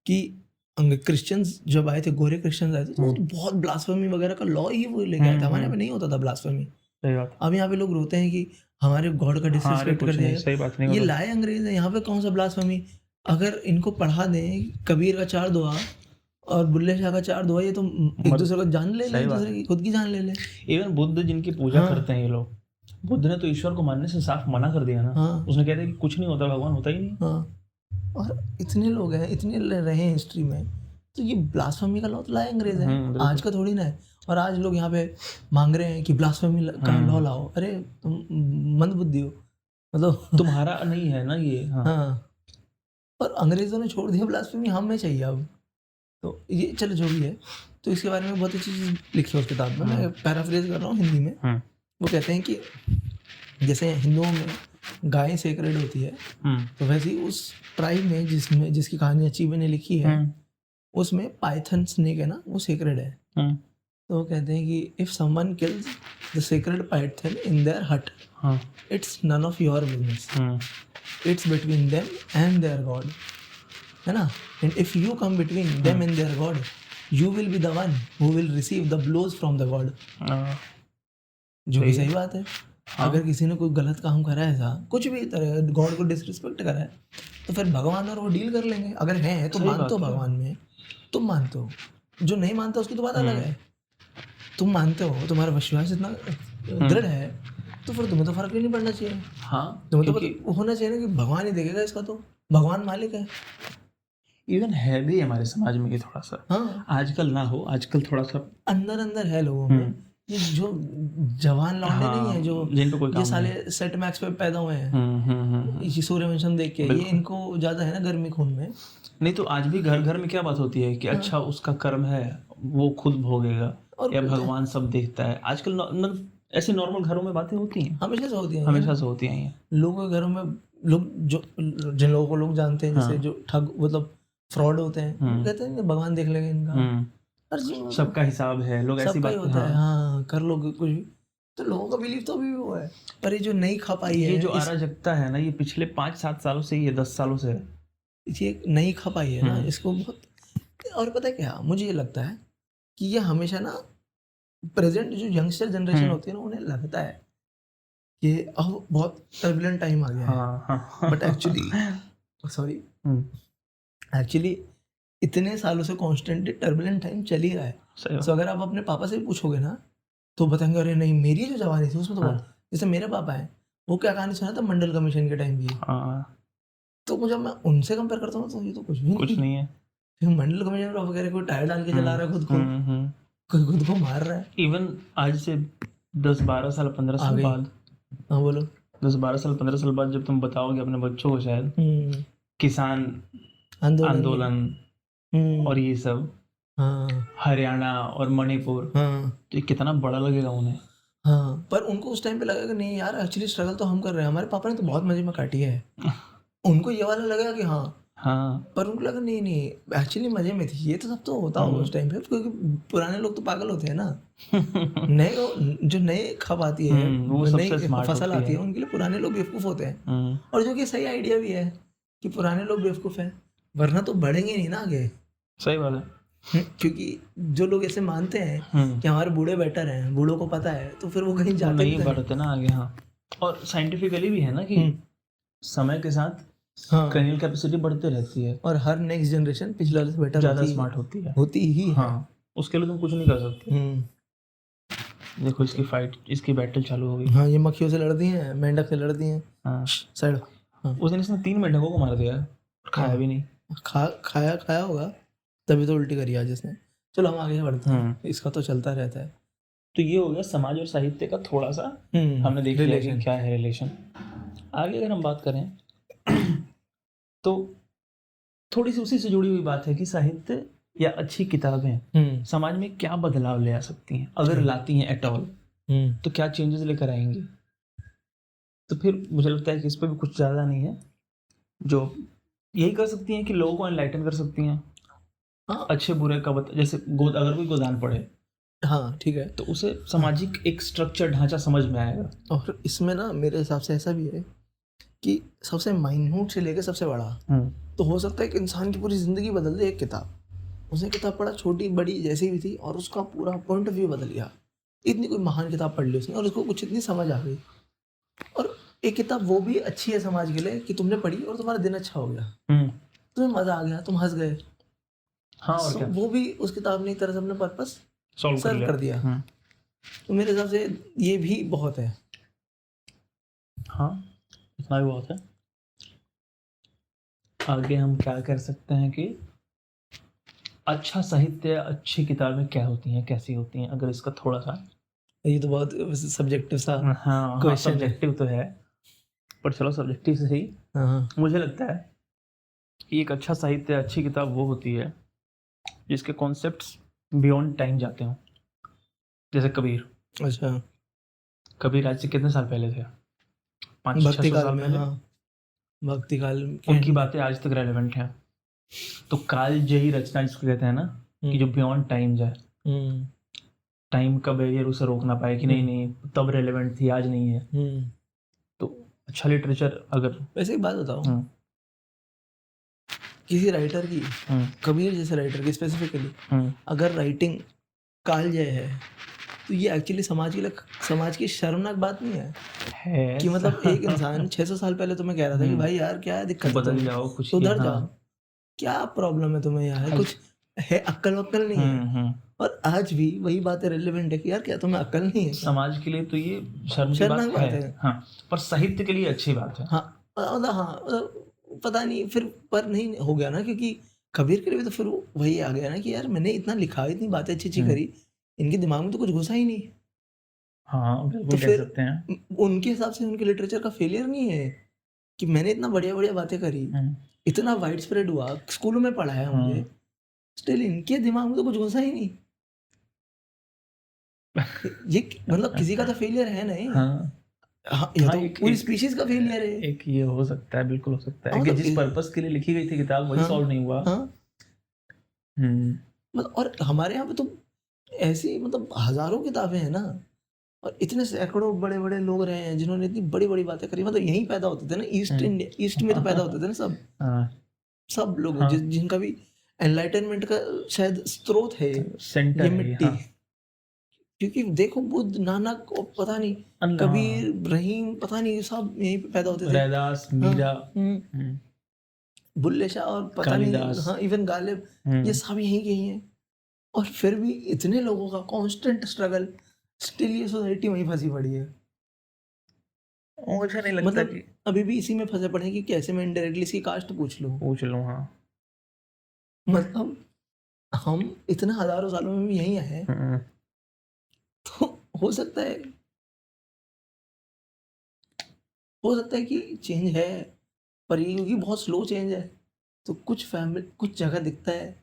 कि क्रिश्चियंस जब आए थे, गोरे क्रिश्चियंस आए थे, तो बहुत ब्लास्फेमी वगैरह का लॉ ही वो लेके आए थे। हमारे यहाँ पे नहीं होता था ब्लास्फेमी। अब यहाँ पे लोग रोते हैं कि हमारे गॉड का डिसरिस्पेक्ट कर दिया। सही बात नहीं, ये लाए अंग्रेज है, यहाँ पे कौन सा ब्लास्फेमी। अगर इनको पढ़ा दें कबीर का 4 दुआ और बुल्ले शाह का 4 दुआ, ये तो एक दूसरे को जान ले, एक दूसरे की खुद की जान ले। इवन बुद्ध जिनकी पूजा करते हैं ये लोग, बुद्ध ने तो ईश्वर को मानने से साफ मना कर दिया ना। उसने कहते हैं कि कुछ नहीं होता, भगवान होता ही नहीं। और इतने लोग हैं, इतने रहे हैं हिस्ट्री में, तो ये ब्लास्फेमी का लॉ तो लाए अंग्रेज हैं, आज का थोड़ी ना है। और आज लोग यहाँ पे मांग रहे हैं कि ब्लास्फेमी का लॉ लाओ। अरे तुम मंद बुद्धि हो, मतलब तुम्हारा नहीं है ना ये। हाँ, और अंग्रेजों ने छोड़ दिया ब्लास्फेमी, हमें चाहिए अब। तो ये चलो जो भी है, तो इसके बारे में बहुत अच्छी चीज़ लिखी है उस किताब में। मैं पैराफ्रेज कर रहा हूँ हिंदी में। वो कहते हैं कि जैसे हिंदुओं में गाय सेक्रेड होती है, तो वैसे ही उस ट्राइब में जिसकी कहानी अचीवे ने लिखी है, उसमें पाइथन स्नेक है ना, वो सेक्रेड है। तो वो कहते हैं कि if someone kills the sacred python in their hut, it's none of your business, it's between them and their god, है ना। And if you come between them and their god, you will be the one who will receive the blows from the god. जो कि सही बात है। अगर किसी ने कोई गलत काम करा है, ऐसा कुछ भी तरह गॉड को डिसरिस्पेक्ट करा है, तो फिर भगवान और वो डील कर लेंगे। अगर है तो मानते हो भगवान में, तुम मानते हो। जो नहीं मानता उसकी तो बात अलग है। तुम मानते हो, तुम्हारा विश्वास इतना दृढ़ है, तो फिर तुम्हें तो फर्क ही नहीं पड़ना चाहिए। तुम्हें तो होना चाहिए ना कि भगवान ही देखेगा इसका, तो भगवान मालिक है। इवन है भी हमारे समाज में ये थोड़ा सा, आजकल ना हो, आजकल थोड़ा सा अंदर है लोगों में। ये जो जवान लौंडे नहीं है, जो जिनको कोई ये साले सेट मैक्स पे पैदा हुए हैं, इसी सूर्यवंशम देख के, ये इनको ज्यादा है ना गर्मी खून में। नहीं तो आज भी घर घर में क्या बात होती है कि अच्छा उसका कर्म है, वो खुद भोगेगा, या भगवान सब देखता है। आजकल ऐसे नॉर्मल घरों में बातें होती हैं, हमेशा से होती हैं। लोगों के घरों में लोग जो जिन लोगों को लोग जानते हैं, जैसे जो ठग, मतलब फ्रॉड होते हैं, वो कहते हैं भगवान देख लेंगे इनका, हर चीज सबका हिसाब है, लोग ऐसी सबका ही बात होता है, हाँ कर लो कुछ भी, तो लोगों का बिलीव तो अभी भी वो है। पर ये जो नहीं खा पाई है, ये जो अराजकता है ना, ये पिछले 5-7 सालों से ही है, 10 सालों से है, ये नहीं खा पाई है ना, इसको बहुत। और पता है क्या, मुझे ये लगता है कि ये हमेशा ना प्रेजेंट जो यंगस्टर जनरेशन होती है ना, उन्हें लगता है कि अब बहुत टर्बुलेंट टाइम आ गया है, बट एक्चुअली सॉरी एक्चुअली इतने सालों से कॉन्स्टेंटली टर्बुलेंट टाइम चल ही रहा है। सो अगर आप अपने पापा से भी पूछोगे ना, तो बताएंगे अरे नहीं मेरी जो जवानी थी उसमें तो बहुत, जैसे मेरे पापा हैं, वो क्या कहानी सुना था मंडल कमीशन के टाइम की, तो मुझे मैं उनसे कंपेयर करता हूँ तो ये तो कुछ नहीं है। मंडल कमीशन वगैरह कोई टायर डाल के चला रहा है खुद को, कोई खुद को मार रहा है। इवन आज से 10-12 साल 15 साल बाद, हाँ बोलो, 10-12 साल 15 साल बाद जब तुम बताओगे अपने बच्चों को शायद किसान आंदोलन और ये सब, हरियाणा और मणिपुर, तो ये कितना बड़ा लगेगा उन्हें। हाँ, पर उनको उस टाइम पे लगेगा कि नहीं यार एक्चुअली स्ट्रगल तो हम कर रहे हैं, हमारे पापा ने तो बहुत मजे में काटी है। उनको ये वाला लगेगा कि हाँ, पर उनको लगा नहीं एक्चुअली मजे में थी, ये तो सब तो होता होगा उस टाइम पे, क्योंकि पुराने लोग तो पागल होते हैं ना। नए जो नए खब आती है, वो नई फसल आती है, उनके लिए पुराने लोग बेवकूफ होते हैं। और जो कि सही आइडिया भी है कि पुराने लोग बेवकूफ है, वरना तो बढ़ेंगे नहीं ना आगे। सही बात है, क्योंकि जो लोग ऐसे मानते हैं कि हमारे बूढ़े बेटर हैं, बूढ़ों को पता है, तो फिर वो कहीं जाते नहीं बढ़ते ना आगे। हाँ, और साइंटिफिकली भी है ना कि समय के साथ क्रेनियल कैपेसिटी बढ़ती रहती है, और हर नेक्स्ट जनरेशन पिछले वाले से बेटर ज़्यादा स्मार्ट होती ही। हाँ, उसके लिए तुम कुछ नहीं कर सकते। देखो इसकी फाइट, इसकी बैटल चालू हो गई। हाँ, ये मक्खियों से लड़ती हैं, मेंढक से लड़ती हैं। हाँ, साइड। उस दिन इसने 3 मेंढकों को मार दिया, खाया भी नहीं। खाया होगा तभी तो उल्टी करी आज इसने। चलो हम आगे बढ़ते हैं, इसका तो चलता रहता है। तो ये हो गया समाज और साहित्य का थोड़ा सा हमने देख लिया कि क्या है रिलेशन। आगे अगर हम बात करें तो थोड़ी सी उसी से जुड़ी हुई बात है कि साहित्य या अच्छी किताबें समाज में क्या बदलाव ले आ सकती हैं, अगर लाती हैं एट ऑल, तो क्या चेंजेस लेकर आएंगी। तो फिर मुझे लगता है कि इस पर भी कुछ ज़्यादा नहीं है, जो यही कर सकती हैं कि लोगों को एनलाइटन कर सकती हैं। अच्छे बुरे का जैसे अगर कोई गोदान पढ़े, हाँ ठीक है, तो उसे सामाजिक एक स्ट्रक्चर ढांचा समझ में आएगा। और इसमें ना मेरे हिसाब से ऐसा भी है कि सबसे माइन्यूट से लेकर सबसे बड़ा, तो हो सकता है कि इंसान की पूरी जिंदगी बदल दे एक किताब। उसने किताब पढ़ा, छोटी बड़ी जैसी भी थी, और उसका पूरा पॉइंट ऑफ व्यू बदल गया। इतनी कोई महान किताब पढ़ ली उसने और उसको कुछ इतनी समझ आ गई। और एक किताब वो भी अच्छी है समाज के लिए कि तुमने पढ़ी और तुम्हारा दिन अच्छा हो गया, तुम्हें मजा आ गया, तुम हंस गए। हाँ, और क्या? वो भी उस किताब ने एक तरह से अपना पर्पस सर्व कर दिया। तो मेरे हिसाब से ये भी बहुत है। हाँ, इतना भी बहुत है। आगे हम क्या कर सकते हैं कि अच्छा साहित्य, अच्छी किताबें क्या होती हैं, कैसी होती हैं, अगर इसका थोड़ा सा, ये तो बहुत सब्जेक्टिव सा क्वेश्चन सब्जेक्टिव तो है, पर चलो सब्जेक्टिव से ही मुझे लगता है कि एक अच्छा साहित्य, अच्छी किताब वो होती है जिसके कॉन्सेप्ट्स बियॉन्ड टाइम जाते हों। जैसे कबीर। अच्छा, कबीर आज से कितने साल पहले थे? 500-600 साल पहले। भक्ति काल, उनकी बातें आज तक रेलेवेंट हैं। तो काल जयी रचना जिसको कहते हैं ना, कि जो बियॉन्ड टाइम जाए, टाइम का बैरियर उसे रोक ना पाए कि नहीं तब रेलेवेंट थी, आज नहीं है। तो अच्छा लिटरेचर, अगर वैसे एक बात बताओ, किसी राइटर की, कबीर जैसे राइटर की स्पेसिफिकली अगर राइटिंग कालजयी है, तो ये एक्चुअली समाज की शर्मनाक बात नहीं है कि मतलब एक इंसान 600 साल पहले तुम्हें कह रहा था कि भाई यार क्या दिक्कत, बदल जाओ, कुछ सुधर जाओ, क्या प्रॉब्लम है तुम्हें यार, कुछ है, अक्ल वक्ल नहीं है। और आज भी वही बातें रेलेवेंट है कि यार क्या तुम्हें अक्ल नहीं है। समाज के लिए तो ये शर्मनाक बात है। हाँ, पर साहित्य के लिए अच्छी बात है। हाँ, पता नहीं फिर पर नहीं हो गया ना, क्योंकि कबीर के लिए तो फिर वही आ गया ना कि यार मैंने इतना लिखा, इतनी बातें अच्छी करी, इनके दिमाग में तो कुछ घुसा ही नहीं। हाँ, तो फिर सकते हैं उनके हिसाब से उनके लिटरेचर का फेलियर नहीं है कि मैंने इतना बढ़िया बढ़िया बातें करी, इतना वाइड स्प्रेड हुआ, स्कूलों में पढ़ाया मुझे, स्टिल इनके दिमाग में तो कुछ घुसा ही नहीं। ये मतलब किसी का तो फेलियर है नहीं। तो पूरी स्पीशीज का फेलियर है। एक ये हो सकता है, बिल्कुल हो सकता है कि जिस पर्पस के लिए लिखी गई थी किताब वही सॉल्व नहीं हुआ, मतलब और हमारे यहाँ पे तो ऐसी मतलब हजारों किताबें हैं ना, और इतने सैकड़ों बड़े बड़े लोग रहे हैं जिन्होंने इतनी बड़ी बड़ी बातें करी। मतलब यहीं पैदा होते थे ना, ईस्ट में तो पैदा होते थे ना सब सब लोग जिनका भी एनलाइटनमेंट का शायद स्रोत है ये मिट्टी। क्योंकि देखो बुद्ध, नानक, पता नहीं कबीर, रहीम, पता नहीं सब यहीं पे पैदा होते थे। रैदास, मीरा, बुल्ले शाह और पता नहीं, हाँ इवन गालिब, ये सब यहीं के ही हैं। और फिर भी इतने लोगों का कांस्टेंट स्ट्रगल, स्टिल ये सोसाइटी वहीं फंसी पड़ी है। मुझे नहीं लगता मतलब कि अभी भी इसी में फंसे पड़े हैं कि कैसे मैं इनडायरेक्टली इसकी कास्ट पूछ लूं। हाँ। मतलब हम इतने हजारों सालों में भी यहीं आए, तो हो सकता है कि चेंज है, पर ये क्योंकि बहुत स्लो चेंज है तो कुछ जगह दिखता है,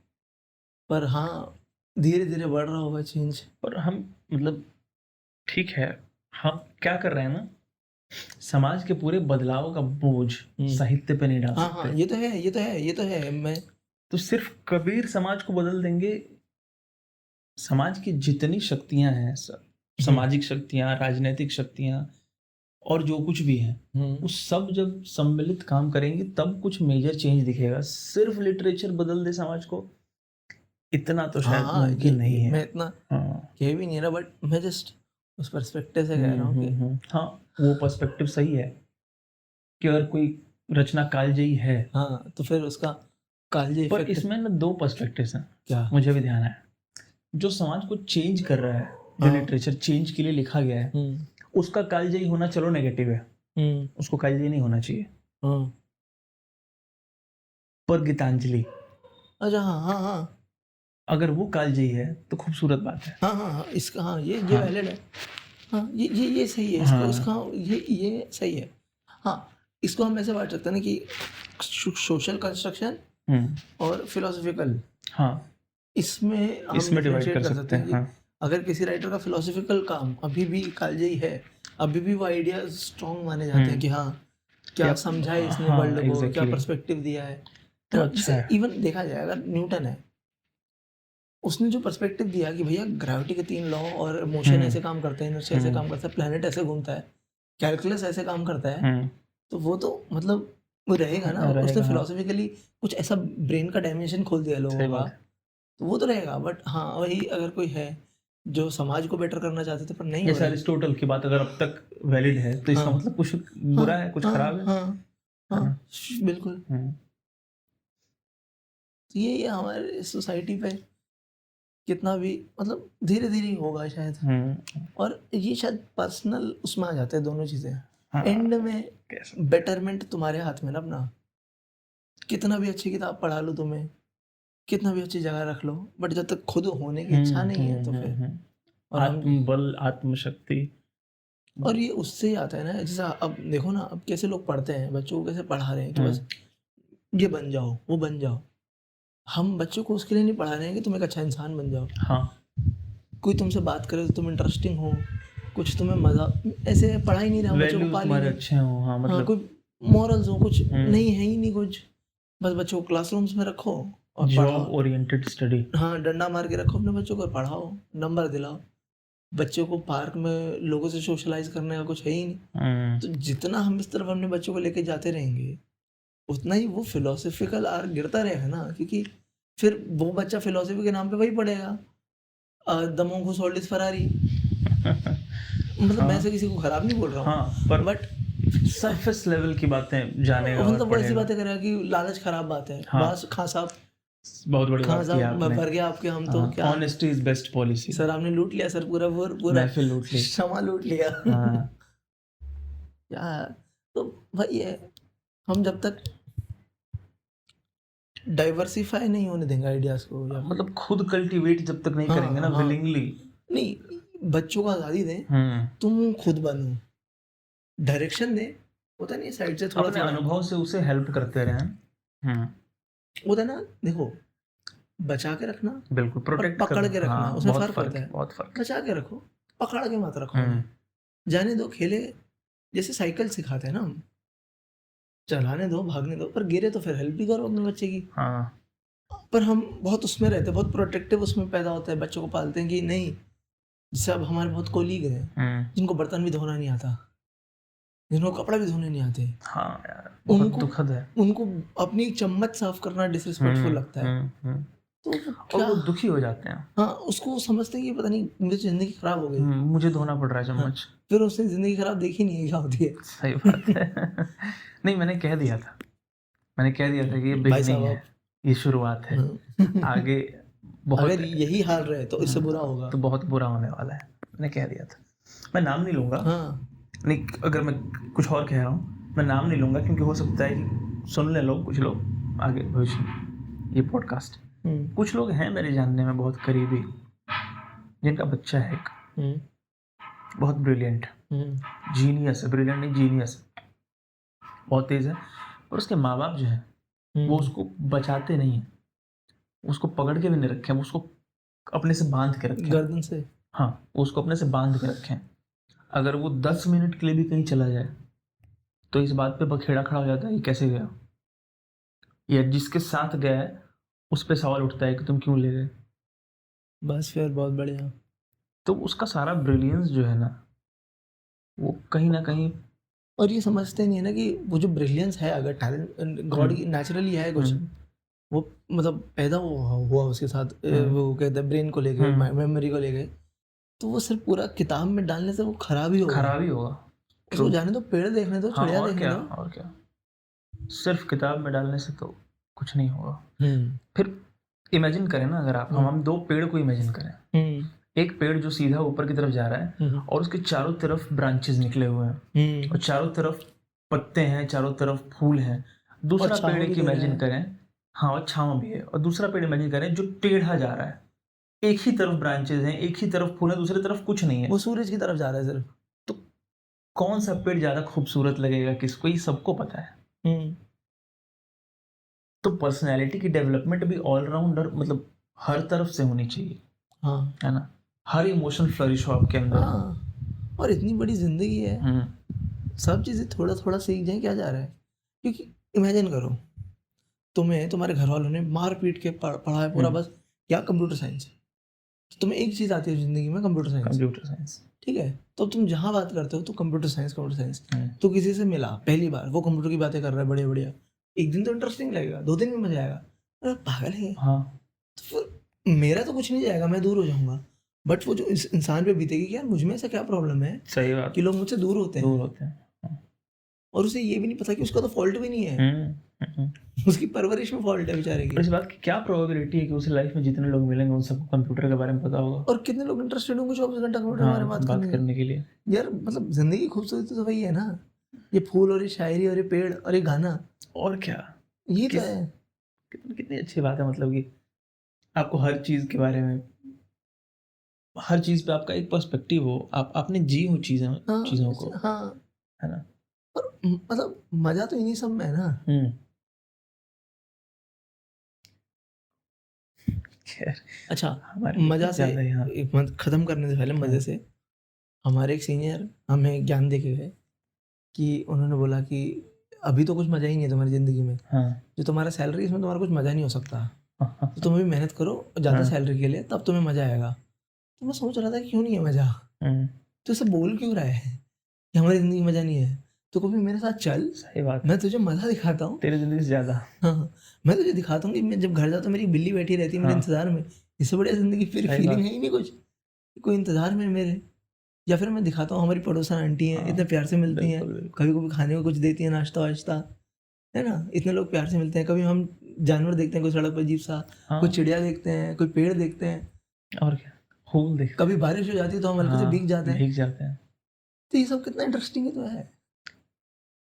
पर हाँ धीरे धीरे बढ़ रहा होगा चेंज। पर हम मतलब ठीक है, हम क्या कर रहे हैं ना, समाज के पूरे बदलाव का बोझ साहित्य पे नहीं डाल सकते। हाँ, ये तो है। मैं तो सिर्फ कबीर समाज को बदल देंगे? समाज की जितनी शक्तियां हैं, सामाजिक शक्तियां, राजनीतिक शक्तियां और जो कुछ भी है, वो सब जब सम्मिलित काम करेंगे तब कुछ मेजर चेंज दिखेगा। सिर्फ लिटरेचर बदल दे समाज को, इतना तो शायद मुमकिन नहीं है। मैं इतना कह भी नहीं रहा, बट मैं जस्ट उस पर्सपेक्टिव से कह रहा हूँ कि हाँ, वो पर्सपेक्टिव सही है कि अगर कोई रचना कालजयी है, हाँ, तो फिर उसका कालजयी पर इसमें ना दो पर्सपेक्टिव्स हैं। क्या? मुझे भी ध्यान है, जो समाज को चेंज कर रहा है, जो लिटरेचर चेंज के लिए लिखा गया है, उसका कालजयी होना चलो नेगेटिव है, उसको कालजयी नहीं होना चाहिए। पर गीतांजलि, अच्छा, हाँ, अगर वो कालजयी है तो खूबसूरत बात है। हाँ, इसका हाँ ये वैलिड है। हाँ, ये सही है। इसका ये सही है। हाँ, इसको हम ऐसे बांट सकते हैं ना कि सोशल कंस्ट्रक्शन और फिलोसफिकल, हाँ, इसमें डिवाइड कर सकते हैं। हाँ। अगर किसी राइटर का फिलोसफिकल काम अभी भी कालजयी है, अभी भी वो आइडिया स्ट्रॉन्ग माने जाते हैं कि हाँ क्या समझा है इसने वर्ल्ड को, क्या पर्सपेक्टिव दिया है, तो अच्छा है। इवन देखा जाए अगर न्यूटन है, उसने जो पर्सपेक्टिव दिया कि भैया ग्रेविटी के 3 लॉ और मोशन ऐसे काम करते हैं, इनर्शिया ऐसे काम करता है, प्लेनेट ऐसे घूमता है, कैलकुलस ऐसे काम करता है, तो वो तो मतलब वो रहेगा ना। उसने फिलोसफिकली कुछ ऐसा ब्रेन का डायमेंशन खोल दिया लोगों का, तो वो तो रहेगा। बट हाँ, वही अगर कोई है जो समाज को बेटर करना चाहते थे पर नहीं, जैसे अरिस्टोटल की बात अगर अब तक वैलिड है तो इसका मतलब कुछ बुरा है, कुछ खराब है। हाँ, बिल्कुल। तो ये हमारे सोसाइटी पे कितना भी मतलब धीरे धीरे होगा शायद। और ये शायद पर्सनल उसमें आ जाते हैं दोनों चीजें। एंड में बेटरमेंट तुम्हारे हाथ में ना अपना, कितना भी अच्छी किताब पढ़ा लो तुम्हें, कितना भी अच्छी जगह रख लो, बट जब तक खुद होने की इच्छा नहीं है तो फिर और आत्मबल, आत्मशक्ति, और ये उससे ही आता है ना। जैसा अब देखो ना, अब कैसे लोग पढ़ते हैं, बच्चों को कैसे पढ़ा रहे हैं कि बस ये बन जाओ, वो बन जाओ। हम बच्चों को उसके लिए नहीं पढ़ा रहे हैं कि तुम एक अच्छा इंसान बन जाओ। हाँ, कोई तुमसे बात करे तो तुम इंटरेस्टिंग हो, कुछ तुम्हें मजा, ऐसे पढ़ा ही नहीं रहा बच्चों को, तुम्हारे अच्छे हो। हाँ, मतलब कोई मॉरल्स हो, कुछ नहीं है ही नहीं कुछ। बस बच्चों को क्लासरूम्स में रखो और जॉब ओरिएंटेड स्टडी, हाँ डंडा मार के रखो अपने बच्चों को, पढ़ाओ, नंबर दिलाओ। बच्चों को पार्क में लोगों से सोशलाइज करने का कुछ है ही नहीं। तो जितना हम इस तरफ अपने बच्चों को लेके जाते रहेंगे, उतना ही वो फिलोसफिकल आर्क गिरता रहेगा ना। क्योंकि फिर वो बच्चा फिलोसफी के नाम पे वही पढ़ेगा, the monk who sold his Ferrari. मतलब मैं से किसी को खराब नहीं बोल रहा हूँ, पर बट सरफेस लेवल की बातें जानेगा, मतलब वो ऐसी बातें करेगा कि लालच खराब बात है। बस खान साहब, बहुत बड़ी बात की आपने, भर गया आपके, हम तो क्या, honesty is best policy. Sir आपने लूट लिया सर, पूरा महफिल लूट ली, क्षमा लूट लिया। यार तो भाई है, हम जब तक डाइवर्सिफाई नहीं होने देंगे आइडियाज को, या मतलब खुद कल्टीवेट जब तक नहीं करेंगे ना विलिंगली, नहीं, बच्चों को आज़ादी दें, तुम खुद बनो, डायरेक्शन दे, होता नहीं साइड से थोड़ा अपने अनुभव से उसे हेल्प करते रहें। होता ना, देखो बचा के रखना, बिल्कुल, प्रोटेक्ट पकड़ के रखना, उसमें फर्क होता है। बहुत फर्क। बचा के रखो, पकड़ के मत रखो। जाने दो, खेले, जैसे साइकिल सिखाते हैं ना हम, चलाने दो, भागने दो, पर गिरे तो फिर हेल्प भी करो अपने बच्चे की। पर हम बहुत उसमें रहते हैं, बहुत प्रोटेक्टिव उसमें पैदा होता है, बच्चों को पालते हैं कि नहीं। जैसे अब हमारे बहुत कोलीग हैं जिनको बर्तन भी धोना नहीं आता, जिनको कपड़ा भी धोने नहीं आते। हाँ यार, बहुत दुखद है। उनको अपनी चम्मच साफ करना डिसरिस्पेक्टफुल लगता है। तो और वो दुखी हो जाते हैं। हाँ, उसको समझते हैं कि पता नहीं मेरी जिंदगी खराब हो गई, मुझे धोना पड़ रहा है चम्मच। हाँ, फिर उसने जिंदगी खराब देखी नहीं है क्या होती है। सही बात है। नहीं, मैंने कह दिया था कि ये बिगनिंग है, ये शुरुआत है। आगे बहुत, अगर यही हाल रहे तो इससे बुरा होगा, तो बहुत बुरा होने वाला है। मैंने कह दिया था, मैं नाम नहीं लूंगा। नहीं, अगर मैं कुछ और कह रहा हूँ मैं नाम नहीं लूंगा, क्योंकि हो सकता है कि सुन ले लोग, कुछ लोग आगे भविष्य में ये पॉडकास्ट। कुछ लोग हैं मेरे जानने में बहुत करीबी, जिनका बच्चा है एक बहुत ब्रिलियंट, जीनियस है, ब्रिलियंट नहीं जीनियस, बहुत तेज है, और उसके माँ बाप जो है वो उसको बचाते नहीं है, उसको पकड़ के भी नहीं रखे, उसको अपने से बांध के रखे, गर्दन से। हाँ, उसको अपने से बांध के रखे। अगर वो 10 मिनट के लिए भी कहीं चला जाए तो इस बात पे बखेड़ा खड़ा हो जाता है, ये कैसे गया, या जिसके साथ गया है उस पे सवाल उठता है कि तुम क्यों ले गए। बस फिर बहुत बढ़िया। तो उसका सारा ब्रिलियंस जो है ना, वो कहीं ना कहीं, और ये समझते नहीं है ना कि वो जो ब्रिलियंस है, अगर टैलेंट गॉड की नेचुरली है कुछ, वो मतलब पैदा हुआ उसके साथ, वो कहते हैं ब्रेन को लेके, मेमोरी को लेके, तो वो सिर्फ पूरा किताब में डालने से वो खराब ही होगा। उसको जाने दो, पेड़ देखने दो, चिड़िया देखने दो, और क्या। सिर्फ किताब में डालने से तो कुछ नहीं होगा। फिर इमेजिन करें ना, अगर हम 2 पेड़ को इमेजिन करें, एक पेड़ जो सीधा ऊपर की तरफ जा रहा है और उसके चारों तरफ ब्रांचेस निकले हुए हैं और चारों तरफ पत्ते हैं, चारों तरफ फूल हैं। दूसरा पेड़ एक इमेजिन करें, हाँ, और छांव भी है, और दूसरा पेड़ इमेजिन करें जो टेढ़ा जा रहा है, एक ही तरफ ब्रांचेस हैं, एक ही तरफ फूल है, दूसरी तरफ कुछ नहीं है, वो सूरज की तरफ जा रहा है सिर्फ। तो कौन सा पेड़ ज्यादा खूबसूरत लगेगा किसको, ये सबको पता है। तो पर्सनैलिटी की डेवलपमेंट भी ऑलराउंडर, मतलब हर तरफ से होनी चाहिए, हाँ, है ना, हर इमोशन फ्लरिश हो आपके अंदर। हाँ, और इतनी बड़ी जिंदगी है, सब चीज़ें थोड़ा थोड़ा सीख जाए, क्या जा रहा है। क्योंकि इमेजिन करो, तुम्हें तुम्हारे घर वालों ने मार पीट के पढ़ा है पूरा, बस क्या कंप्यूटर साइंस, तो तुम्हें एक चीज़ आती है जिंदगी में, कंप्यूटर साइंस, ठीक है। तो तुम जहाँ बात करते हो तो कंप्यूटर साइंस, तो किसी से मिला पहली बार, वो कंप्यूटर की बातें कर रहा है बढ़िया बढ़िया, एक दिन तो इंटरेस्टिंग लगेगा, 2 दिन में मजा आएगा, अरे पागल है, हाँ, तो फिर मेरा तो कुछ नहीं जाएगा, मैं दूर हो जाऊंगा, बट वो जो इंसान पे बीतेगी कि यार मुझ में ऐसा क्या प्रॉब्लम है, सही बात, कि लोग मुझसे दूर होते हैं, और उसे ये भी नहीं पता कि उसका तो फॉल्ट भी नहीं है, उसकी परवरिश में फॉल्ट है बेचारे की। इस बात की क्या प्रोबेबिलिटी है कि उसे लाइफ में जितने लोग मिलेंगे उन सबको कंप्यूटर के बारे में पता होगा, और कितने लोग इंटरेस्टेड होंगे 24 घंटा कंप्यूटर के बारे में बात करने के लिए। यार मतलब जिंदगी खूबसूरती तो वही है ना, ये फूल और ये शायरी और ये पेड़ और ये गाना, और क्या, ये तो है। कितनी अच्छी बात है, मतलब कि आपको हर चीज के बारे में, हर चीज पे आपका एक पर्सपेक्टिव हो, आपने जी हो चीजों को, हाँ, है ना, और मतलब मजा तो इन्हीं सब में है ना। अच्छा, मजा से एक मत खत्म करने से पहले, मजे से, हमारे एक सीनियर हमें ज्ञान दे के गए कि उन्होंने बोला कि अभी तो कुछ मजा ही नहीं है तुम्हारी जिंदगी में, जो तुम्हारा सैलरी, इसमें तुम्हारा कुछ मजा नहीं हो सकता, तो तुम भी मेहनत करो ज़्यादा सैलरी के लिए, तब तुम्हें मजा आएगा। तो मैं सोच रहा था कि क्यों नहीं है मजा, तो इसे बोल क्यों रहा है कि हमारी जिंदगी में मजा नहीं है, तो कभी मेरे साथ चल, सही बात, मैं तुझे मजा दिखाता हूँ, तेरी जिंदगी से ज्यादा, हाँ, मैं तुझे दिखाता हूँ कि मैं जब घर जाता हूँ मेरी बिल्ली बैठी रहती है मेरे इंतजार में, इससे बढ़िया जिंदगी फिर फीलिंग है ही नहीं कुछ, कोई इंतजार में मेरे। या फिर मैं दिखाता हूँ हमारी पड़ोसन आंटी हैं, इतने प्यार से मिलती हैं, कभी कभी खाने को कुछ देती हैं, नाश्ता वाश्ता, है ना, इतने लोग प्यार से मिलते हैं। कभी हम जानवर देखते हैं कोई सड़क पर अजीब सा, कोई चिड़िया देखते हैं, कोई पेड़ देखते हैं, और क्या, फूल देखते हैं, कभी बारिश हो जाती है तो हम हल्के से भीग जाते हैं। तो ये सब कितना इंटरेस्टिंग ही तो है,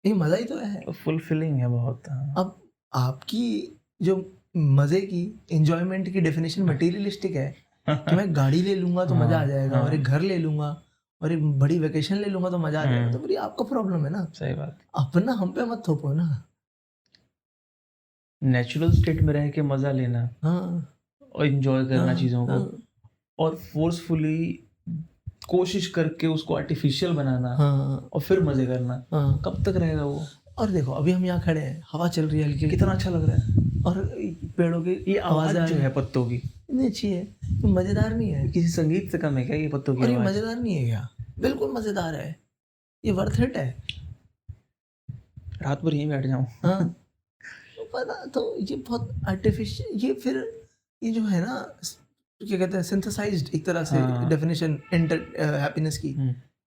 ये मजा ही तो है, फुलफिलिंग है बहुत। अब आपकी जो मजे की, एंजॉयमेंट की डेफिनेशन मटेरियलिस्टिक है कि मैं गाड़ी ले लूंगा तो मजा आ जाएगा, और एक घर ले लूंगा और एक बड़ी वेकेशन ले लूंगा तो मजा आ जाएगा, तो फिर आपका प्रॉब्लम है ना। सही बात, अपना हम पे मत थोपो ना, नेचुरल स्टेट में रह के मजा लेना, हाँ, और एंजॉय करना चीजों को, और फोर्सफुली कोशिश करके उसको आर्टिफिशियल बनाना, हाँ, और फिर मजे करना, हाँ, कब तक रहेगा वो। और देखो अभी हम यहाँ खड़े हैं, हवा चल रही है हल्की, कितना अच्छा लग रहा है, और पेड़ों की ये आवाज जो है पत्तों की इतनी अच्छी है, ये मजेदार नहीं है, किसी संगीत से कम है क्या ये पत्तों की और ये आवाज? मजेदार नहीं है क्या? बिल्कुल मजेदार है, ये वर्थ इट है। रात भर यहीं बैठ जाऊं। हाँ तो पता, तो ये बहुत आर्टिफिशियल, ये फिर ये जो है ना, क्या कहते हैं, सिंथेसाइज्ड एक तरह से हाँ। डेफिनेशन हैप्पीनेस की,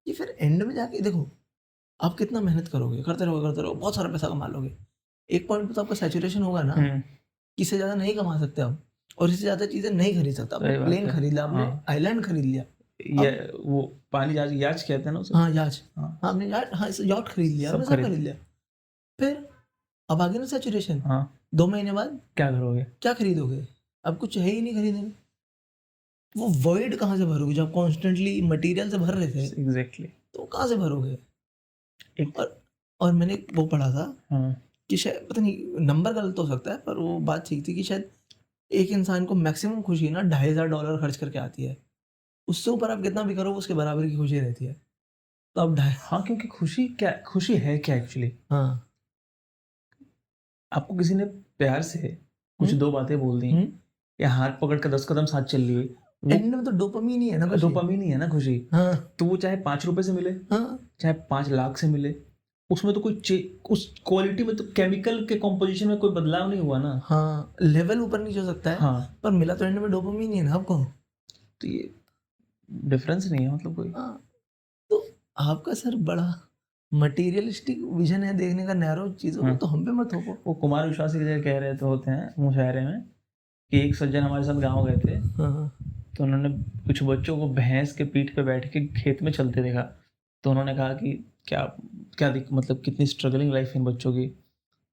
ये फिर एंड में जाके देखो आप कितना मेहनत करोगे, करते रहोगे, बहुत सारा पैसा कमा लोगे, एक पॉइंट पे तो आपका सैचुरेशन होगा ना, इससे ज़्यादा नहीं कमा सकते आप, और इससे ज़्यादा चीज़ें नहीं खरीद सकते। आपने प्लेन खरीद लिया, आपने आइलैंड खरीद लिया, ये वो पानी जहाज, याच कहते हैं ना उसे। हाँ याच, हाँ आपने यॉट खरीद लिया, आपने सब खरीद लिया, फिर अब आगे ना सैचुरेशन, 2 महीने बाद क्या करोगे, क्या खरीदोगे? अब कुछ है ही नहीं खरीदने, वो वॉइड कहाँ से भरोगे जब कॉन्स्टेंटली मटेरियल से भर रहे थे? एग्जैक्टली। तो कहाँ से भरोगे? और मैंने वो पढ़ा था कि शायद, पता नहीं नंबर गलत हो सकता है, पर वो बात ठीक थी कि शायद एक इंसान को मैक्सिमम खुशी ना $2,500 खर्च करके आती है, उससे ऊपर आप कितना भी करो उसके बराबर की खुशी रहती है। तो अब हाँ, क्योंकि खुशी है क्या एक्चुअली? हाँ, आपको किसी ने प्यार से कुछ 2 बातें बोल दी, या हाथ पकड़ कर 10 कदम साथ चल लिए, एंड में तो डोपामीन ही है ना, डोपामीन ही है ना खुशी। हाँ, तो वो चाहे 5 रुपए से मिले, हाँ, चाहे 5 लाख से मिले, उसमें तो कोई उस क्वालिटी में तो केमिकल के कॉम्पोजिशन में कोई बदलाव नहीं हुआ ना। हाँ, लेवल ऊपर नीचे हो सकता है, हाँ, पर मिला तो एंड में डोपामीन ही है ना आपको। तो ये डिफरेंस नहीं है मतलब कोई। हाँ, तो आपका सर बड़ा मटेरियलिस्टिक विजन है देखने का नैरो चीज़ों को, तो हम पे मत थोपो। वो कुमार विश्वास की जगह कह रहे तो होते हैं मुशायरे में कि एक सज्जन हमारे साथ गाँव गए थे, तो उन्होंने कुछ बच्चों को भैंस के पीठ पे बैठ के खेत में चलते देखा, तो उन्होंने कहा कि क्या मतलब कितनी स्ट्रगलिंग लाइफ है इन बच्चों की।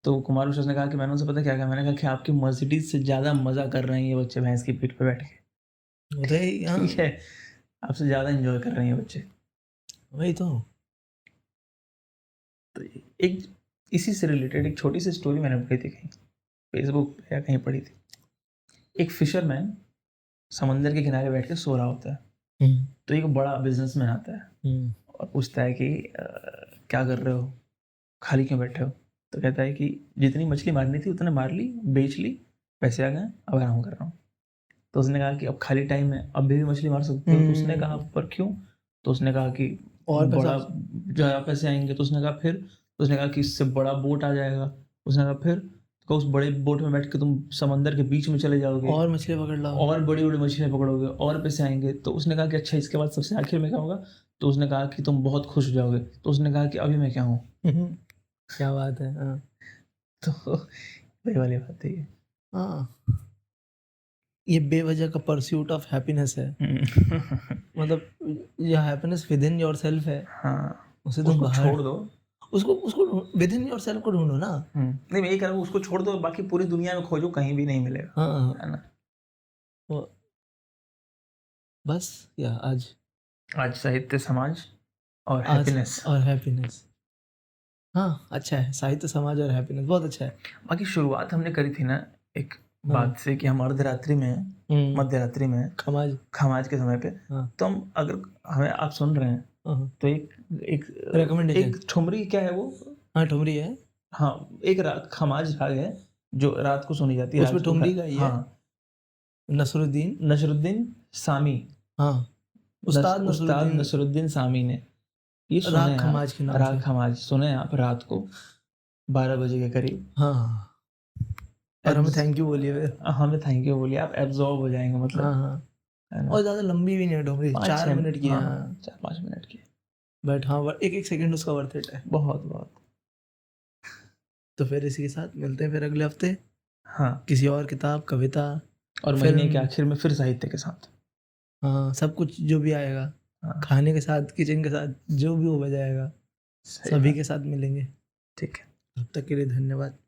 तो कुमार विश्वास ने कहा कि मैंने उनसे पता क्या कहा, मैंने कहा कि आपकी मर्सिडीज से ज़्यादा मज़ा कर रहे हैं ये बच्चे भैंस की पीठ पे बैठ के। ठीक है, आपसे ज़्यादा इंजॉय कर रहे हैं ये बच्चे। वही तो एक इसी से रिलेटेड एक छोटी सी स्टोरी मैंने पढ़ी थी, कहीं फेसबुक या कहीं पढ़ी थी। एक फिशरमैन समंदर के किनारे बैठ के सो रहा होता है, तो एक बड़ा बिजनेसमैन आता है और पूछता है कि क्या कर रहे हो, खाली क्यों बैठे हो? तो कहता है कि जितनी मछली मारनी थी उतने मार ली, बेच ली, पैसे आ गए, अब आराम कर रहा हूँ। तो उसने कहा कि अब खाली टाइम है, अब भी मछली मार सकते हो। तो उसने कहा पर क्यों? तो उसने कहा कि और बड़ा ज़्यादा पैसे आएंगे। तो उसने कहा फिर? तो उसने कहा कि इससे बड़ा बोट आ जाएगा। उसने कहा फिर? तो उस बड़े बोट में बैठ के तुम समंदर के बीच में चले जाओगे और मछली पकड़ लो, और बड़ी बड़ी मछलियाँ पकड़ोगे, और पैसे आएंगे। तो उसने कहा कि अच्छा इसके बाद सबसे आखिर में क्या होगा? तो उसने कहा कि तुम बहुत खुश हो जाओगे। तो उसने कहा कि अभी मैं क्या हूँ? क्या बात है। हाँ, तो वही वाली बात है ये। हाँ, ये बेवजह का परस्यूट ऑफ हैप्पीनेस है। मतलब यह हैप्पीनेस विद इन योरसेल्फ है। हाँ, उसे तुम बाहर छोड़ दो, उसको विद इन योरसेल्फ को ढूंढो ना। नहीं, मैं यही कह रहा हूँ, उसको छोड़ दो, बाकी पूरी दुनिया में खोजो, कहीं भी नहीं मिलेगा। हाँ, है ना? बस या आज साहित्य समाज और हैप्पीनेस। हाँ, अच्छा है, साहित्य समाज और हैप्पीनेस बहुत अच्छा है। बाकी शुरुआत हमने करी थी ना एक बात से कि हम अर्धरात्रि में, मध्यरात्रि में, खमाज के समय पे, तो हम अगर हमें आप सुन रहे हैं तो एक रिकमेंडेशन, एक ठुमरी, क्या है वो? हाँ, ठुमरी है। हाँ, एक खमाज राग है जो रात को सुनी जाती है। उसमें ठुमरी का ही है। हाँ, नसरुद्दीन सामी, हाँ, उस्ताद नसरुद्दीन सामी ने ये राग खमाज के नाम से। राग खमाज सुने आप रात को 12 बजे के करीब। हाँ, और हमें थैंक यू बोलिए फिर। आप एब्जॉर्ब हो जाएंगे मतलब। हाँ, और ज़्यादा लंबी भी नहीं है ठुमरी, 4 मिनट की है। 4-5 मिनट की, बट हाँ, एक सेकंड उसका वर्थ इट है, बहुत। तो फिर इसी के साथ मिलते हैं फिर अगले हफ्ते। हाँ, किसी और किताब, कविता और महीने के आखिर में फिर साहित्य के साथ। हाँ, सब कुछ जो भी आएगा, खाने के साथ, किचन के साथ, जो भी हो जाएगा, सभी के साथ मिलेंगे। ठीक है, तब तक के लिए धन्यवाद।